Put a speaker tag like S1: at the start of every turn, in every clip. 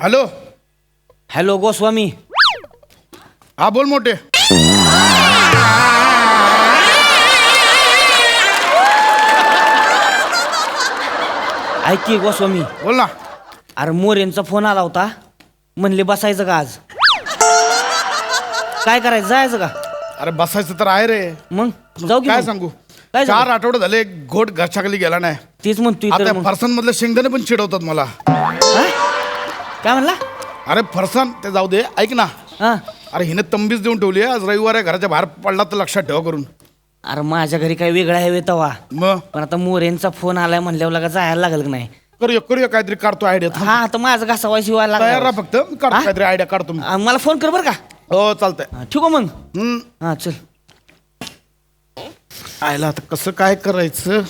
S1: Hello.
S2: Hello Goswami.
S1: हा बोल मोठे.
S2: ऐक की गोस्वामी.
S1: बोल ना.
S2: अरे मोरेंचा फोन आला होता, म्हणले बसायचं का आज? काय करायचं, जायचं का?
S1: अरे बसायचं तर आहे रे.
S2: मग जाऊ की
S1: काय
S2: मग?
S1: सांगू,
S2: काय
S1: 4 आठवडे झाले घोट घरच्याखाली गेला नाही.
S2: तेच म्हणतोय तर
S1: आता
S2: मग.
S1: फरसान मधले शेंगदाणे पण चिडवतात मला.
S2: हा? काय म्हणला?
S1: अरे फरसान ते जाऊ दे, ऐक ना.
S2: हा.
S1: अरे हिने तंबीच देऊन ठेवली आहे. आज रविवार आहे, घराच्या बाहेर पडला तर लक्षात ठेवा करून.
S2: अरे माझ्या घरी काय वेगळं आहे तवा,
S1: मग
S2: पण आता मोरेंचा फोन आलाय म्हणल्यावर लगा जायला लागल का नाही?
S1: करूया काहीतरी काढतो आयडिया.
S2: हा आता माझं घासावा शिवायला
S1: तयार
S2: लागला.
S1: राहा फक्त, मी काढतो
S2: हा?
S1: काहीतरी आयडिया काढतो मी.
S2: मला फोन कर बरं का.
S1: हो चालतंय.
S2: ठीक आहे मग. हा चल.
S1: आयला आता कसं काय करायचं.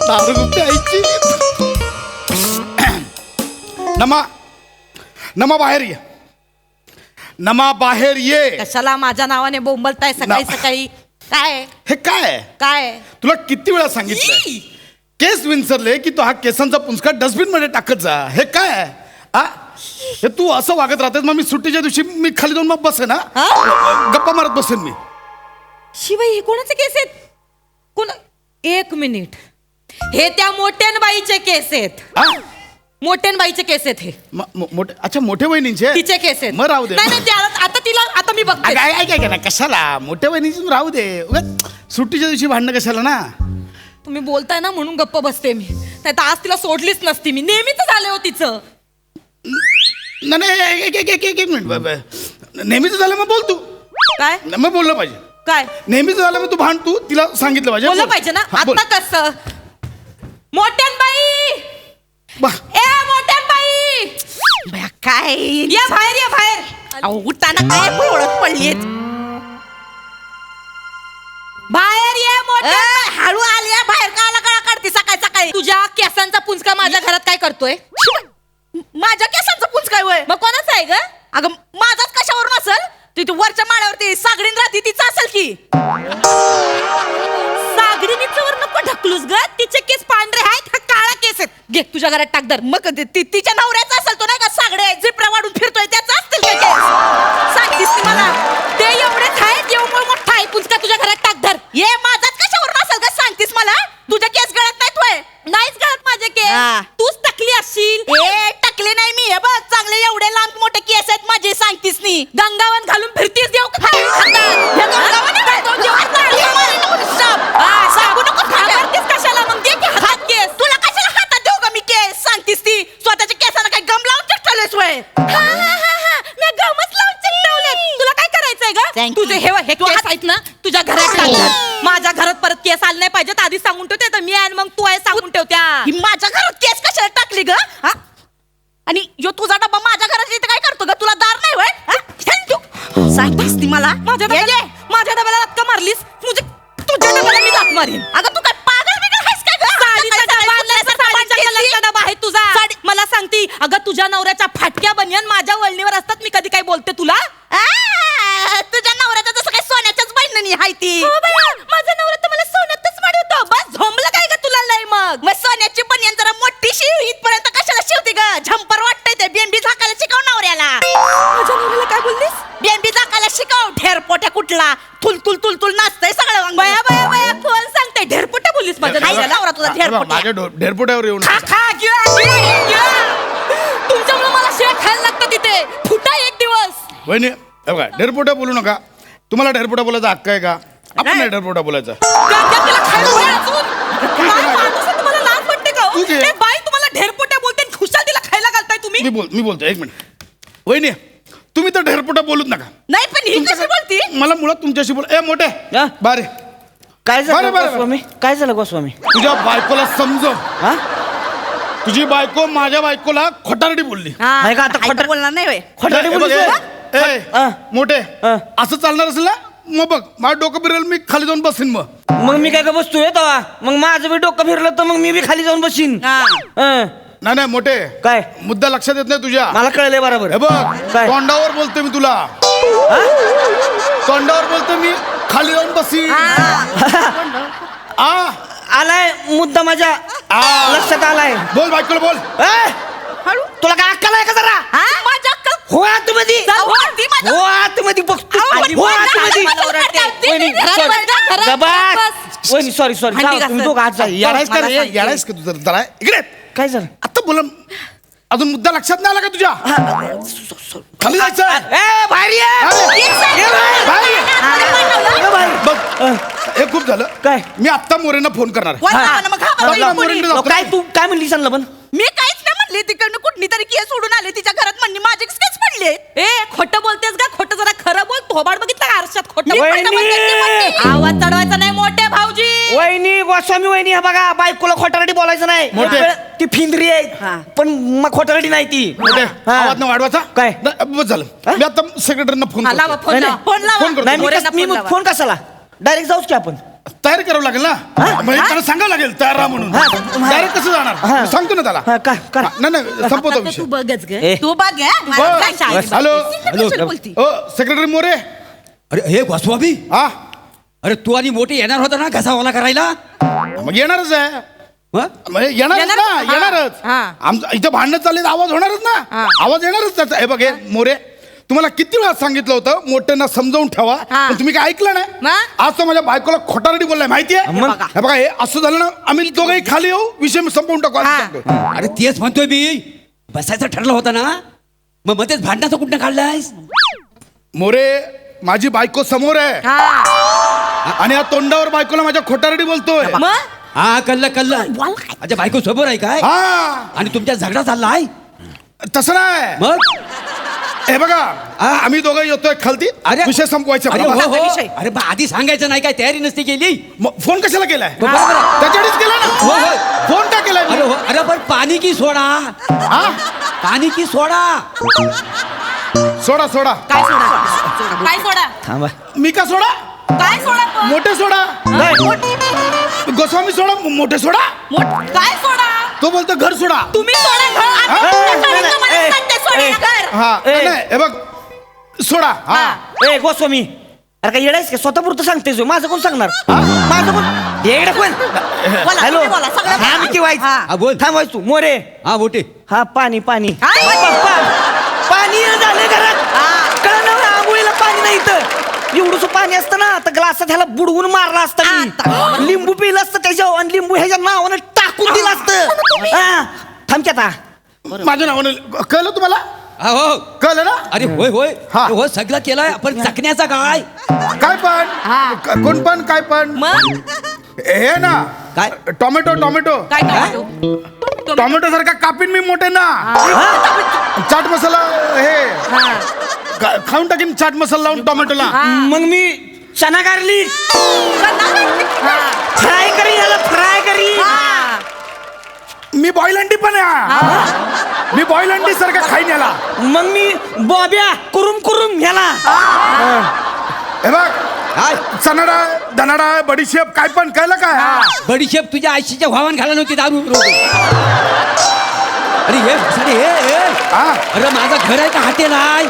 S1: दारू प्यायची. नमा बाहेर ये. नमा बाहेर ये.
S3: कशाला माझ्या नावाने बोंबलताय सकाळी सकाळी? काय
S1: हे काय
S3: काय
S1: तुला किती वेळा सांगितलं केस विंचरले की तो हा केसांचा पुंजका डस्टबिन मध्ये टाकत जा. हे काय आ? हे तू असं वागत राहतेस. मग मी सुट्टीच्या दिवशी मी खाली जाऊन मग बसेन ना, गप्पा मारत बसेन मी.
S3: शिवाय हे कोणाचे केस आहेत? कोण? 1 मिनिट, हे त्या मोठ्यानबाईचे केस आहेत.
S1: आ?
S3: मोठ्यानबाईचे केस आहेत हे.
S1: मोठे, अच्छा मोठे वहिनींचे
S3: तिचे केस आहेत.
S1: मग राहू दे.
S3: नाही नाही, आता तिला आता मी बघते.
S1: ऐक ना, कशाला मोठ्या वहिनीची राहू दे. उगाच सुट्टीच्या दिवशी भांडणं कशाला ना.
S3: तुम्ही बोलताय ना म्हणून गप्प बसते मी, नाही तर आज तिला सोडलीच नसती मी. नेहमीच झाले हो तिचं.
S1: नाही एक मिनिट. नेहमीच झालं मग बोल तू.
S3: काय
S1: मग बोललं पाहिजे.
S3: काय
S1: नेहमीच झालं मग तू भांड, तू तिला सांगितलं पाहिजे.
S3: बोललं
S1: बोल.
S3: पाहिजे ना.
S1: हा, बोल.
S3: आता कसं? मोठ्यानबाई,
S1: बा-
S3: ए मोठ्यानबाई, बया, काय या बाहेर, या बाहेर. अहो, उठाना, काय ओळख पडलीत. बाहेर ये मोठ्या. हळू आली बाहेर. काला काळा काढते सकाळी सकाळी. तुझ्या केसांचा पुंजका माझ्या घरात काय करतोय? माझ्या केसांचा पुंजका होय? मग कोणाचा आहे ग? अगं माझाच कशावरून असेल? ती वरच्या माळ्यावरती सागडीन राहते, तिचं असेल की. सागडीनीचं नको ढकलूस ग. तिचे केस पांढरे आहेत, हा काळा केस आहेत. घे तुझ्या घरात टाक धर. मग तिच्या नवऱ्याचा असेल तो, नाही का सागडे झिपऱ्या वाढून फिरतोय, त्याचा असतील का केस? सांगतीस ती मला. ते एवढेच आहेत, एवढं मोठा आहे पुंजका तुझ्या घरात टाक धर. ये माझाच कशावरून असेल का सांगतीस मला? तुझे केस गळत नाहीत होय? नाहीच गळत माझे केस. तूच टाकली असशील. ए टाकले नाही मी. हे बघ चांगले एवढे लांब मोठे केस आहेत माझे. सांगतीस नी गंगावन घालून फिरतीस. देव का सांगू नको. कशाला मग? दे की हातात केस. तुला कशाला हातात देऊ का मी केस? सांगतीस ती स्वतःच्या केसाला काय गम लावून चिकटवलेस होय? मी गमच लावून चिकटवले. तुला काय करायचंय ग? तुझे हे केस आहेत ना तुझ्या घरात टाक. माझ्या घरात परत केस आले नाही पाहिजेत. आधी सांगून ठेवते तर मी आणि मग तू आहे सांगून ठेवत्या. माझ्या घरात केस कशाला टाकली ग? आणि यो तुझा डब्बा माझ्या घरात इथे काय करतो ग? तुला दार नाही होय? सांगतेस ती मला? माझ्या डब्याला लात मारलीस? तुझ्या डब्याला मी लात मारीन. अगं तू काय पागल बिगल आहेस का ग? साडीचा डबा आहे तुझा. मला सांगती अगं तुझ्या नवऱ्याच्या फाटक्या बनियन माझ्या वळणीवर असतात. मी कधी काय बोलते तुला? तुझ्या नवऱ्याचं जसं काय सोन्याच्याच बहिणी आहे ती. माझा नवरा तर मला सोन्यातच मारतो. बस झोंबलं काय ग तुला? नाही मग सोन्याची बनियन जरा मोठी शिव. इथपर्यंत कशाला शिवते ग? झंपर वाटतंय ते. बेंबी झाकायला शिकव नवऱ्याला. माझ्या नवऱ्याला काय बोललीस? बेंबी झाकायला शिकव. ढेरपोट्या कुठला तुल तुल तुल तुल नाचतंय सगळं. बया बया बया कोण सांगतंय? ढेरपोट्या बोललीस माझ्या नवरा तुझा ढेरपोट्या.
S1: माझ्या ढेरपोट्यावर येऊन
S3: तुमच्यामुळे मला शेत खायला लागतं तिथे. फुटा एक दिवस.
S1: वहिनी बघा, ढेरपोट्या बोलू नका. तुम्हाला ढेरपोट्या बोलायचा हक्क आहे का? आपण नाही ढेरपोट्या बोलायचा.
S3: बाई तुम्हाला ढेरपोट्या बोलते, खुशाल तिला खायला घालताय तुम्ही.
S1: मी बोलतो एक मिनिट. वहिनी तुम्ही तर ढेरपोट्या बोलूच नका.
S3: नाही पण ही कशी बोलती?
S1: मला मुळात तुमच्याशी बोल. ए मोठे
S2: हा?
S1: बारे,
S2: काय झालं
S1: बरं.
S2: गोस्वामी? काय झालं गोस्वामी?
S1: तुझ्या बायकोला समजव.
S2: हा?
S1: तुझी बायको माझ्या बायकोला खोटारडी बोलली.
S2: नाही का? आता खोटं
S3: बोलणार नाही.
S2: खोटारडी
S1: ए,
S2: बोलली
S1: ए,
S2: तुला?
S1: ए, मोठे
S2: हा.
S1: असं चालणार असेल ना मग बघ माझं डोकं बिरेल. मी खाली जाऊन बसेन मग.
S2: मग मी काय का बसतोय तेव्हा मग माझं बी डोकं फिरलं तर मग मी बी खाली जाऊन बसीन
S3: हा.
S2: हं.
S1: नाही नाही मोठे
S2: काय
S1: मुद्दा लक्षात येत नाही तुझ्या.
S2: मला कळलंय बरोबर
S1: हे बघ
S2: काय?
S1: तोंडावर बोलतोय मी तुला. तोंडावर बोलतोय मी खाली जाऊन बसी. आ
S2: आलाय मुद्दा माझ्या लक्षात आलाय
S1: बोल बायकोला बोल.
S2: ए, तुला काय अक्कल आहे का जरा
S3: माझी अक्कल
S2: हो आतमध्ये
S3: चल, हो, ती माझी-
S2: हो आतमध्ये बघतो
S3: अहो,
S2: हो
S3: पण
S2: आतमध्ये
S3: मला ओरडते.
S2: वहिनी,
S3: घरात
S2: sorry.
S3: बस, घरात
S2: गबास.
S3: बस.
S2: वहिनी सॉरी सॉरी
S3: भांडी घासत.
S2: तुम्ही दोघं आज जा
S1: येडायस का
S3: मला
S1: रे
S3: सांगते.
S1: येडायस का तू जरा इकडे
S2: काय झालं
S1: आता बोल. अजून मुद्दा लक्षात नाही आला का तुझ्या. खाली जायचं.
S2: ए बाहेर ये.
S1: अरे,
S2: ये बाहेर.
S1: बाहेर ये.
S2: ये बाहेर.
S1: बघ हे खूप झालं.
S2: काय?
S1: मी आत्ता मोरेंना फोन करणार आहे.
S3: वर
S2: हा.
S3: लावा ना, मग हा,
S1: बघ ना,
S3: कोणी?
S1: मोरेंना
S2: अहो,
S1: जातो.
S2: काय तू काय म्हणली सांगलं पण
S3: मी काहीच नाही म्हणले तिकडनं कुठली तरी केस सोडून आले तिच्या घरात म्हणली माझे केस पडले. ए खोटं बोलतेस का? खोटं जरा खरं बोल. थोबाड बघितलं का आरशात? खोटं
S2: वहिनी!
S3: खोटं बोलतेस ती म्हणते. आवाज चढवायचा नाही मोठे भाऊजी.
S2: वहिनी गोस्वामी वहिनी हा बघा बायकोला खोटारडी बोलायचं नाही
S1: मोठे.
S2: ती फिंदरी
S3: हा.
S2: आहे पण मग खोटारडी नाही ती
S1: मोठे,
S2: हा.
S1: आवाज न वाढवायचा.
S2: काय?
S1: नाही, बस झालं.
S2: हा?
S1: मी आता सेक्रेटरीना फोन
S3: हा, लावा
S1: करतो.
S3: फोन
S2: नाही,
S3: लावा. फोन लावा.
S1: फोन करतो.
S2: नाही मी
S3: मोरेंना
S2: मी
S3: फोन लावा.
S2: फोन कशाला डायरेक्ट जाऊच की आपण
S1: तयार करावं लागेल ना. म्हणजे
S3: हा?
S1: त्याला सांगावं लागेल तयार राहा म्हणून.
S2: हा.
S1: डायरेक्ट कसं जाणार
S2: हा.
S1: मी सांगतो ना त्याला.
S2: हा, का
S1: हा, नाही नाही संपवतो
S3: आता
S1: विषय.
S3: तू बघच ग
S2: ए.
S3: तू बघ हं. मला
S1: बस.
S3: काय शाळेत
S1: बस. हॅलो.
S3: बघते. ती कशाला बोलती?
S1: ओ सेक्रेटरी मोरे.
S4: अरे हे गोस्वामी
S1: हा
S4: अरे तू आणि मोठी येणार होता ना घसावाला करायला
S1: मग येणारच आहे.
S4: हं?
S1: म्हणजे येणारच
S3: येणार?
S1: ना
S3: हा.
S1: येणारच.
S3: हा.
S1: आमचं इथं भांडणं चालले आवाज होणारच ना.
S3: हा.
S1: आवाज येणारच त्याचा. हे बघ हे मोरे तुम्हाला किती वेळा सांगितलं होतं मोठ्यांना समजावून ठेवा
S3: हा.
S1: पण तुम्ही काय ऐकलं नाही.
S3: मग?
S1: आज तर माझ्या बायकोला खोटारडी बोललाय माहितीये.
S2: मग?
S1: हे बघा हे असं झालं ना आम्ही दोघंही खाली येऊ विषय संपवून टाकू असं
S3: हा.
S1: सांगतोय.
S4: अरे तेच म्हणतोय मी बसायचं ठरलं होतं ना मग मध्येच भांडणाचं कुठं काढलायस
S1: मोरे माझी बायको समोर आहे
S3: हा.
S1: आणि या तोंडावर बायकोला माझ्या खोटारडी बोलतोय.
S3: मग
S4: हा कल्लं
S3: बोल काय?
S4: माझ्या बायको समोर आहे काय
S1: हा
S4: आणि तुमच्या झगडा चाललाय
S1: तसं नाही.
S4: मग
S1: हे बघा आम्ही दोघं येतोय खालती
S4: अरे
S1: विषय संपवायचा.
S4: अरे हो हो
S3: विषय.
S4: अरे बा आधी सांगायचं नाही काय तयारी नसती केली
S1: मग फोन कशाला केलाय.
S4: बरोबर आहे.
S1: त्याच्यासाठीच केला ना.
S4: हो, हो.
S1: फोन का केलाय.
S4: अरे हो अरे पण पाणी की सोडा
S1: हा
S4: पाणी की सोडा
S1: सोडा सोडा.
S3: काय सोडा? काय सोडा?
S2: थांबा
S1: मी का सोडा.
S3: काय सोडा पण?
S1: मोठे सोडा. गोस्वामी सोडा मोठे सोडा.
S3: काय सोडा?
S1: तो बोलतो घर सोडा.
S3: तुम्ही सोडा घर. आम्ही
S1: हा.
S3: तुमच्या घरी तुम्हाला
S2: ए,
S3: सांगते सोडा
S2: ए.
S3: घर.
S1: हा
S2: ए.
S1: नाही हे बघ सोडा. हा
S3: हा.
S2: ए गोस्वामी अरे काय येडायस का स्वतः पुरतं सांगतेस हो. माझं कोण सांगणार माझं कोण येडा कोण
S3: बोला,
S2: हॅलो
S3: तुम्ही बोला, सगळं बोला.
S2: हा मी केव्हायचं
S3: हा.
S4: हा बोल
S2: थांबायच तू मोरे
S4: हा मोठे
S2: हा पाणी पाणी
S3: काय?
S2: पाणी झालं घरात कळलं ना आंघोळीला पाणी नाही इथं एवढंसं पाणी असतं ना तर ग्लासात ह्याला बुडवून मारला असतं
S3: आता.
S2: मी. लिंबू पिलं असतं त्याच्यावर आणि लिंबू ह्याच्या नावानं टाकून दिलं असतं हा थांब की आता
S1: माझ्या नावानं कळलं तुम्हाला.
S4: हा हो
S1: कळलं ना.
S4: अरे होय होय
S1: हा.
S4: हो सगळं केलंय आपण चकण्याचा काय
S1: काय पण कोण पण काय पण
S3: मग
S1: हे ना
S4: काय?
S1: टोमॅटो टोमॅटो
S3: काय टोमॅटो?
S1: टोमॅटो सारखा कापीन मी मोठे ना. चाट मसाला हे
S3: हा.
S1: खाऊन टाकीन चाट मसाला लावून टोमॅटोला.
S2: मग मी चना गारली
S3: हा.
S2: फ्राय करी ह्याला फ्राय करी
S3: हा.
S1: मी बॉईल अंडी पण आहे. मी बॉईल अंडी सारखं खाईन याला.
S2: मग मी बॉब्या कुरुम कुरुम ह्याला
S1: हे बघ
S4: काय
S1: चना डाळ धना डाळ बडीशेप काय पण कळलं काय.
S4: बडीशेप तुझ्या आईशीच्या भावान घाला नव्हती दारू अरे हे
S1: हा
S4: अरे माझं घर आहे का हॉटेल आहे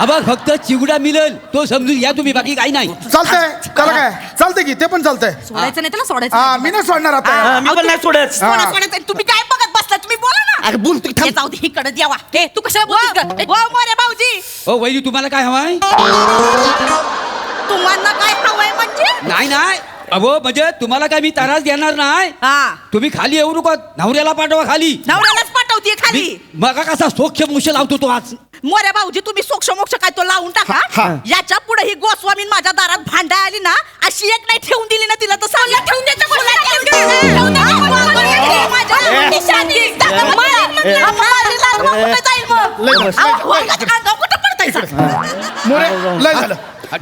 S4: अबा फक्त चिवडा मिळेल तो समजून या तुम्ही बाकी काही नाही
S1: चालतंय त्याला काय चालतंय की ते पण चालतंय.
S3: सोडायचं नाही त्याला सोडायचं
S1: हा
S3: नाही.
S1: मी नाही सोडणार आता.
S2: हा, मी पण नाही सोडत
S3: सोडा, सोडायचं. तुम्ही काय बघत बसला तुम्ही बोला ना.
S2: अरे बोलतोय
S3: हे जाऊ दे इकडे द्यावा. हे तू कशाला बोलतीस ग? हो मोरे भाऊजी
S4: हो वैरी तुम्हाला काय हवाय
S3: तुम्हाला काय हवंय म्हणजे?
S4: नाही नाही अबो म्हणजे तुम्हाला काय मी त्रास देणार नाही
S3: हा.
S4: तुम्ही खाली येऊ नका नवऱ्याला पाठवा खाली
S3: नवऱ्यालाच पाठवतीये खाली.
S4: मग कसा सोक्ष मुश लावतो तो आज
S3: मोऱ्या भाऊजी तुम्ही सोक्ष मोक्ष काय तो लावून टाका.
S1: हा.
S3: याच्या पुढे ही गोस्वामी माझ्या दारात भांडा आली ना अशी एक नाही ठेवून दिली ना तिला तर सांगा ठेवून
S1: मोरे लय झालं.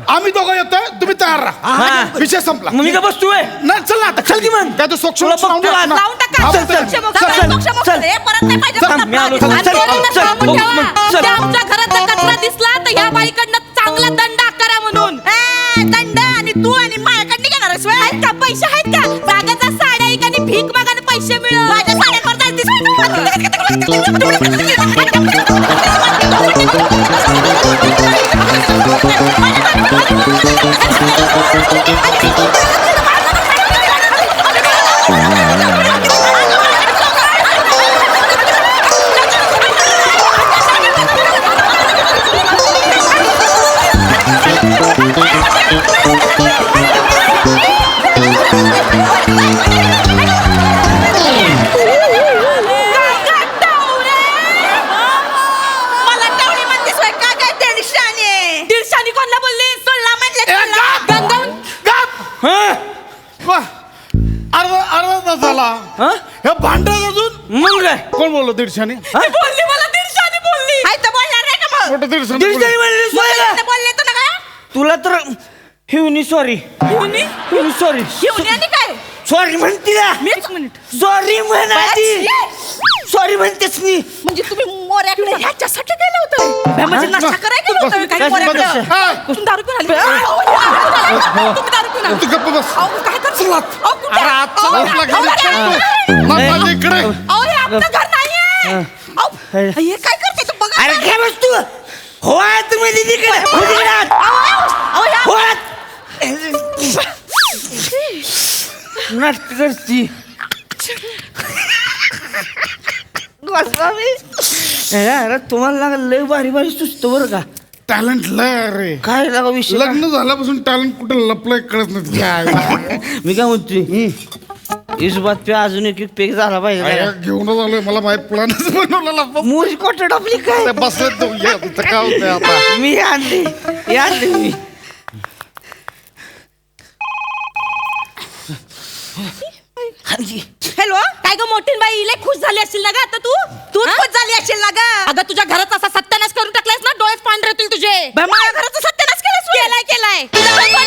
S1: आम्ही दोघं येतोय तुम्ही तयार राहा.
S2: हा.
S1: विषय संपला.
S2: मग मी का बसतोय
S1: नाही चल ना आता
S2: चल की मग.
S1: काय तो सोक्ष
S2: तुला
S1: मोक्ष लावून
S2: बघतो आज.
S1: टाक ना.
S3: लावून टाका.
S1: हा,
S2: चल,
S1: बोलतोय.
S2: चल,
S3: सोक्ष
S2: चल, चल,
S3: मोक्ष मोक्ष.
S2: चल.
S3: हे परत नाही पाहिजे
S2: चल,
S3: मला
S2: मी आलो,
S3: प्राण.
S2: चल,
S3: आणि
S2: चल,
S3: बोलायला
S2: चल,
S3: सांगून
S2: चल,
S3: ठेवा.
S2: चल.
S3: त्या आमच्या घरात कचरा दिसला तर या बाईकडनं चांगला दंड आकारा म्हणून. दंड आणि तू आणि माझ्याकडनं घेणार आहेस व्हय? 500 मिळव माझ्या साड्यांवर मला टवळी म्हणतेस होय? का काय दीडशाने? दीडशाने कोणाला बोलली? सोडला म्हणले सोडला. गंगावून
S2: हा?
S1: अर्धा तास झाला
S2: हा?
S1: हे भांडण अजून
S2: मग काय
S1: कोण बोललो दीडशाने
S3: ती बोलली मला दीडशाने बोलली. हाय तर बोलणार नाही का मग?
S1: कुठं दीडशाने बोललो?
S2: दीडशाने म्हणली सोयला.
S3: बोलले बोलले तर ना काय?
S2: तुला तर हिवनी सॉरी
S3: हिवनी?
S2: हिवनी सॉरी
S3: हिवनी आणि काय?
S2: सॉरी म्हणती ना
S3: एक मिनिट.
S2: सॉरी म्हणाली सॉरी म्हणतेस मी
S3: म्हणजे तुम्ही मोऱ्याकडे ह्याच्यासाठी गेलं होतं म्हणजे नाश्ता करायला गेलं होतं
S1: बस,
S3: काही
S2: बस,
S3: मोऱ्याकडे
S2: बस.
S1: हा.
S3: तुम्ही दारू पिऊन आले. तुम्ही दारू पिऊन आले.
S1: तू गप्प बस
S3: अहो, काय करशील? अहो, कुठे?
S1: अरे आजचा
S3: अहो,
S1: आपला
S3: अहो,
S1: घरी
S3: अहो,
S1: चालतो. माझ्या इकडे
S3: अहो, हे आमचं घर नाहीये. अहो, हे काय करते तू बघा.
S2: अरे काय बस तू हो तुम्ही तिकडे हो तिकडे आत.
S3: अहो, हे
S2: हो आत. नाटक करती अरे तुम्हाला लागा लय भारी भारी सुचतो बरं का
S1: टॅलेंट लय अरे
S2: काय लागा विषय
S1: लग्न झाल्यापासून टॅलेंट कुठे लपलंय कळत नाही काय
S2: मी काय म्हणतोय इस बात पे अजून एक पेक झाला पाहिजे
S1: घेऊनच आलोय मला माहित प्लॅनच बनवलेला
S2: मोरी कोटड आपली काय
S1: बसले तो ये इथं काय होतंय आता
S2: मी आणली मी
S3: हॅलो काय ग मोठीन बाई लय खुश झाली असेल ना ग आता तू खुश झाली असेल ना ग अगं तुझ्या घराचा असा सत्यानाश करून टाकलायस ना डोळेच पांढरे होतील तुझे माझ्या घराचा सत्यानाश केलाय तुझ्या घरात